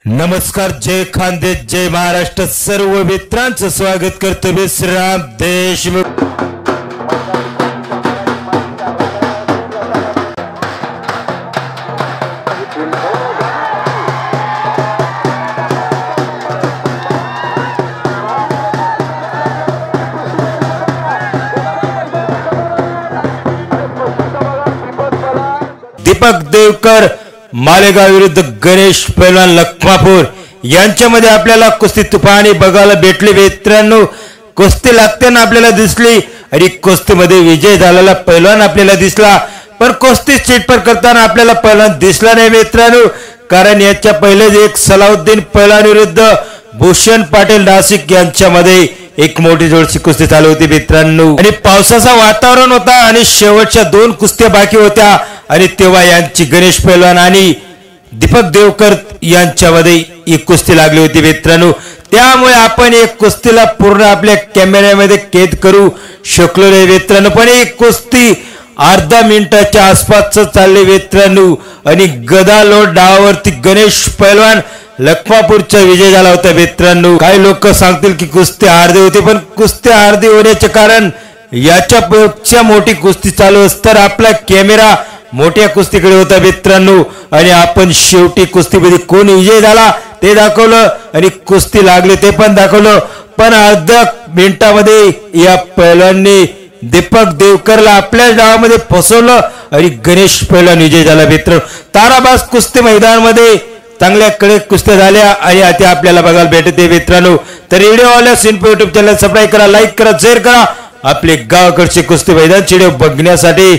नमस्कार, जय खानदेश, जय महाराष्ट्र. सर्व मित्रांचं स्वागत करतो मी श्रीराम देशमुख. दीपक देवकर मालेगाव विरुद्ध गणेश पैलवान लखमापूर यांच्यामध्ये आपल्याला कुस्ती तुफानी बघायला भेटली. मित्रांनो, कुस्ती लागताना आपल्याला दिसली आणि कुस्तीमध्ये विजय झालेला पैलवान आपल्याला दिसला, पण कुस्ती चिटपट करताना आपल्याला पैलवान दिसला नाही मित्रांनो. कारण याच्या पहिलेच एक सलाउद्दीन पैलवान विरुद्ध भूषण पाटील नाशिक यांच्यामध्ये एक मोठी जोरची कुस्ती चालू होती मित्रांनो. आणि पावसाचं वातावरण होता आणि शेवटच्या दोन कुस्त्या बाकी होत्या आणि तेव्हा यांची गणेश पैलवान आणि दीपक देवकर यांच्यामध्ये एक कुस्ती लागली होती मित्रांनो. त्यामुळे आपण एक कुस्तीला पूर्ण आपल्या कॅमेऱ्यामध्ये कैद करू शकलो नाही मित्रांनो. पण एक कुस्ती अर्धा मिनिटाच्या आसपासच चालली मित्रांनो आणि गदालोट डावावरती गणेश पैलवान लखमापूरचा विजय झाला होता मित्रांनो. काही लोक सांगतील की कुस्ती अर्धी होती, पण कुस्ती अर्धी होण्याचे कारण याच्यापेक्षा मोठी कुस्ती चालू असताना आपला कॅमेरा मोठ्या कुस्तीकडे होता मित्रांनो. आणि आपण शेवटी कुस्तीमध्ये कोण विजय झाला ते दाखवलं आणि कुस्ती लागली ते पण दाखवलं. पण अर्ध्या मिनिटामध्ये या पैलवानने दीपक देवकरला आपल्या डावामध्ये फसवलं आणि गणेश पैलवान विजय झाला मित्रांनो. ताराबाज कुस्ती मैदानामध्ये चांगल्या कडक कुस्त्या झाल्या आणि आता आपल्याला बघायला भेटते मित्रांनो. तर व्हिडिओ आल्यास युट्यूब चॅनल सबस्क्राईब करा, लाईक करा, शेअर करा. आपले गावाकडचे कुस्ती मैदानचे व्हिडिओ बघण्यासाठी